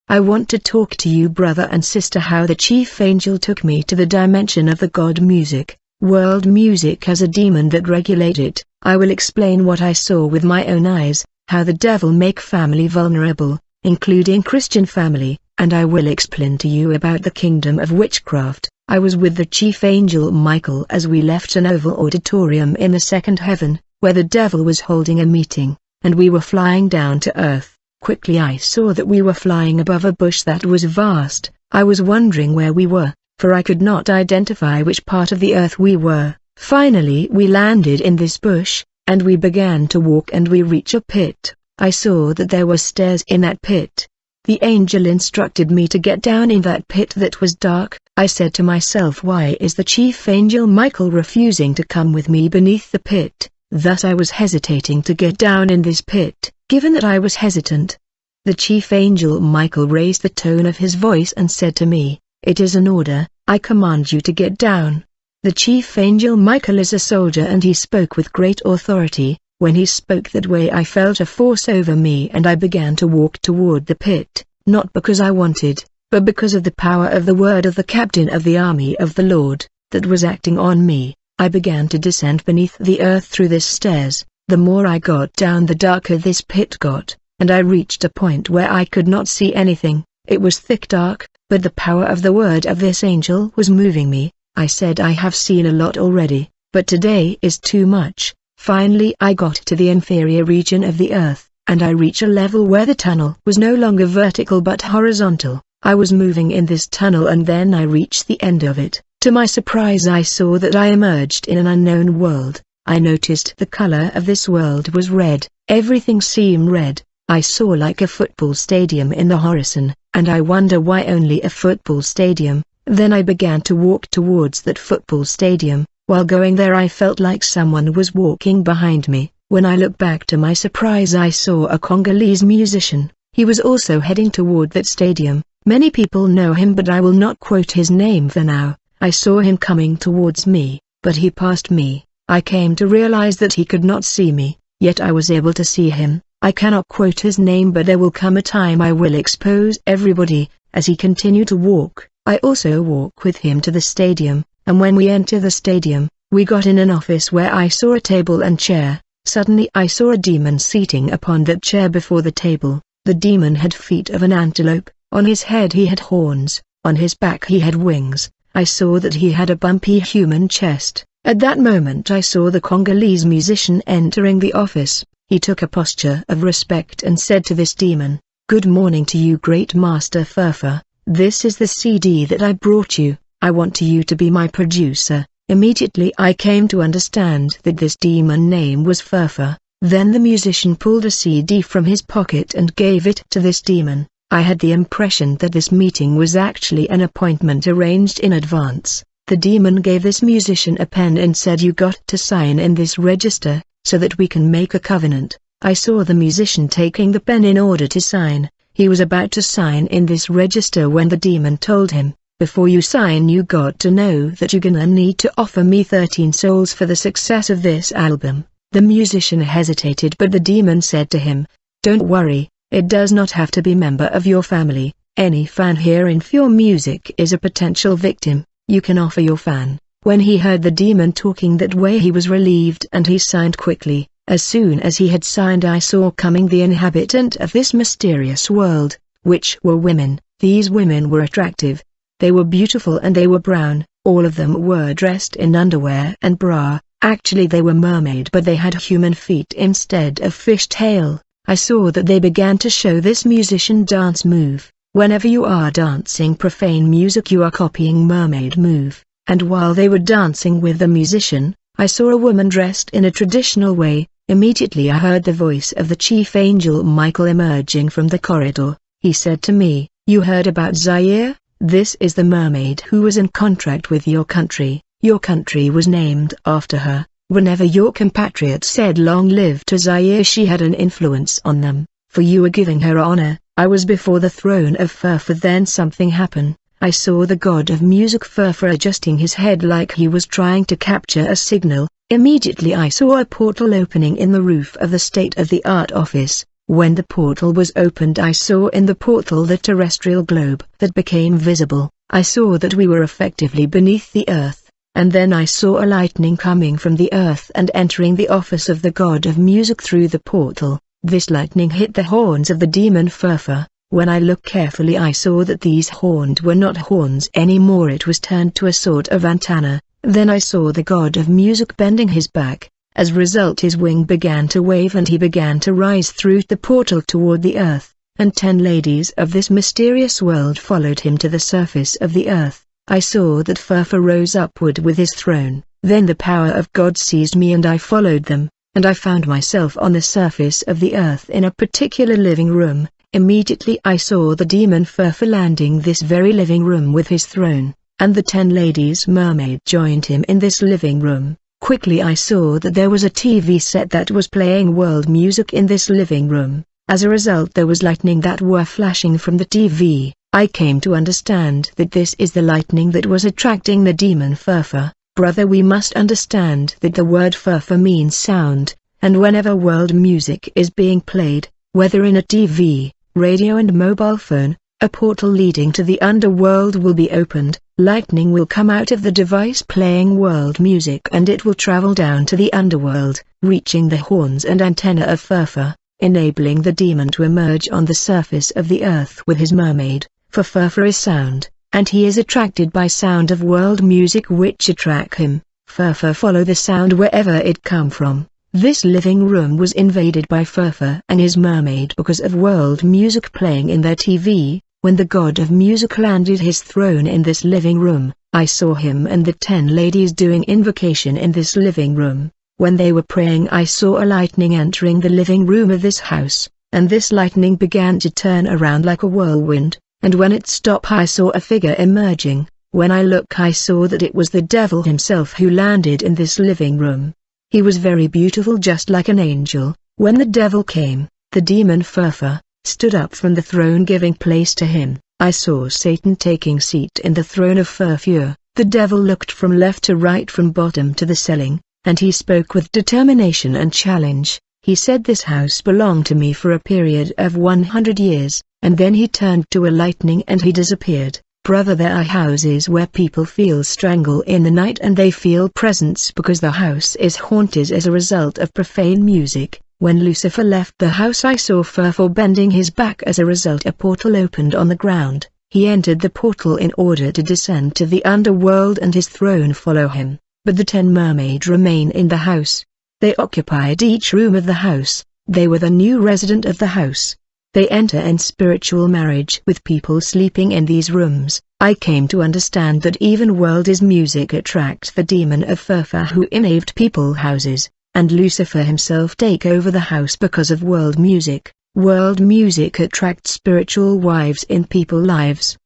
I want to talk to you, brother and sister, how the chief angel took me to the dimension of the god music, world music, as a demon that regulate it. I will explain what I saw with my own eyes, how the devil make family vulnerable, including Christian family, and I will explain to you about the kingdom of witchcraft. I was with the chief angel Michael as we left an oval auditorium in the second heaven, where the devil was holding a meeting, and we were flying down to earth. Quickly I saw that we were flying above a bush that was vast. I was wondering where we were, for I could not identify which part of the earth we were. Finally we landed in this bush, and we began to walk and we reached a pit. I saw that there were stairs in that pit. The angel instructed me to get down in that pit that was dark. I said to myself, why is the chief angel Michael refusing to come with me beneath the pit? Thus I was hesitating to get down in this pit. Given that I was hesitant, the chief angel Michael raised the tone of his voice and said to me, "It is an order, I command you to get down." The chief angel Michael is a soldier and he spoke with great authority. When he spoke that way I felt a force over me and I began to walk toward the pit, not because I wanted, but because of the power of the word of the captain of the army of the Lord, that was acting on me. I began to descend beneath the earth through this stairs. The more I got down the darker this pit got, and I reached a point where I could not see anything. It was thick dark, but the power of the word of this angel was moving me. I said, I have seen a lot already, but today is too much. Finally I got to the inferior region of the earth, and I reached a level where the tunnel was no longer vertical but horizontal. I was moving in this tunnel and then I reached the end of it. To my surprise I saw that I emerged in an unknown world. I noticed the color of this world was red. Everything seemed red. I saw like a football stadium in the horizon, and I wonder why only a football stadium. Then I began to walk towards that football stadium. While going there I felt like someone was walking behind me. When I looked back to my surprise I saw a Congolese musician. He was also heading toward that stadium. Many people know him but I will not quote his name for now. I saw him coming towards me, but he passed me. I came to realize that he could not see me, yet I was able to see him. I cannot quote his name but there will come a time I will expose everybody. As he continued to walk, I also walked with him to the stadium, and when we entered the stadium, we got in an office where I saw a table and chair. Suddenly I saw a demon seating upon that chair before the table. The demon had feet of an antelope, on his head he had horns, on his back he had wings. I saw that he had a bumpy human chest. At that moment I saw the Congolese musician entering the office. He took a posture of respect and said to this demon, "Good morning to you, great master Furfur. This is the CD that I brought you. I want you to be my producer." Immediately I came to understand that this demon name was Furfur. Then the musician pulled a CD from his pocket and gave it to this demon. I had the impression that this meeting was actually an appointment arranged in advance. The demon gave this musician a pen and said, "You got to sign in this register, so that we can make a covenant." I saw the musician taking the pen in order to sign. He was about to sign in this register when the demon told him, "Before you sign you got to know that you're gonna need to offer me 13 souls for the success of this album." The musician hesitated but the demon said to him, "Don't worry, it does not have to be member of your family. Any fan hearing your music is a potential victim. You can offer your fan." When he heard the demon talking that way he was relieved and he signed quickly. As soon as he had signed I saw coming the inhabitant of this mysterious world, which were women. These women were attractive. They were beautiful and they were brown. All of them were dressed in underwear and bra. Actually they were mermaid but they had human feet instead of fish tail. I saw that they began to show this musician dance move. Whenever you are dancing profane music you are copying mermaid move. And while they were dancing with the musician, I saw a woman dressed in a traditional way. Immediately I heard the voice of the chief angel Michael emerging from the corridor. He said to me, "You heard about Zaire? This is the mermaid who was in contract with your country. Your country was named after her. Whenever your compatriots said long live to Zaire she had an influence on them, for you were giving her honor." I was before the throne of Furfur. Then something happened. I saw the god of music Furfur adjusting his head like he was trying to capture a signal. Immediately I saw a portal opening in the roof of the state-of-the-art office. When the portal was opened, I saw in the portal the terrestrial globe that became visible. I saw that we were effectively beneath the earth, and then I saw a lightning coming from the earth and entering the office of the god of music through the portal. This lightning hit the horns of the demon Furfur. When I looked carefully, I saw that these horns were not horns anymore, it was turned to a sort of antenna. Then I saw the god of music bending his back. As a result, his wing began to wave and he began to rise through the portal toward the earth, and 10 ladies of this mysterious world followed him to the surface of the earth. I saw that Furfur rose upward with his throne. Then the power of God seized me and I followed them, and I found myself on the surface of the earth in a particular living room. Immediately I saw the demon Furfur landing this very living room with his throne, and the 10 ladies mermaid joined him in this living room. Quickly I saw that there was a TV set that was playing world music in this living room. As a result, there was lightning that were flashing from the TV. I came to understand that this is the lightning that was attracting the demon Furfur. Brother, we must understand that the word Furfur means sound, and whenever world music is being played, whether in a TV, radio and mobile phone, a portal leading to the underworld will be opened. Lightning will come out of the device playing world music and it will travel down to the underworld, reaching the horns and antenna of Furfur, enabling the demon to emerge on the surface of the earth with his mermaid. For Furfur is sound, and he is attracted by sound of world music which attract him. Furfur follow the sound wherever it come from. This living room was invaded by Furfur and his mermaid because of world music playing in their TV. When the god of music landed his throne in this living room, I saw him and the 10 ladies doing invocation in this living room. When they were praying, I saw a lightning entering the living room of this house, and this lightning began to turn around like a whirlwind, and when it stopped I saw a figure emerging. When I looked, I saw that it was the devil himself who landed in this living room. He was very beautiful, just like an angel. When the devil came, the demon Furfur stood up from the throne giving place to him. I saw Satan taking seat in the throne of Furfur. The devil looked from left to right, from bottom to the ceiling, and he spoke with determination and challenge. He said, "This house belonged to me for a period of 100 years, and then he turned to a lightning and he disappeared." Brother, there are houses where people feel strangle in the night and they feel presence because the house is haunted as a result of profane music. When Lucifer left the house, I saw Furfur bending his back. As a result, a portal opened on the ground. He entered the portal in order to descend to the underworld and his throne follow him. But the 10 mermaids remain in the house. They occupied each room of the house. They were the new resident of the house. They enter in spiritual marriage with people sleeping in these rooms. I came to understand that even world is music attracts the demon of Furfur who invaded people houses, and Lucifer himself take over the house because of world music. World music attracts spiritual wives in people's lives.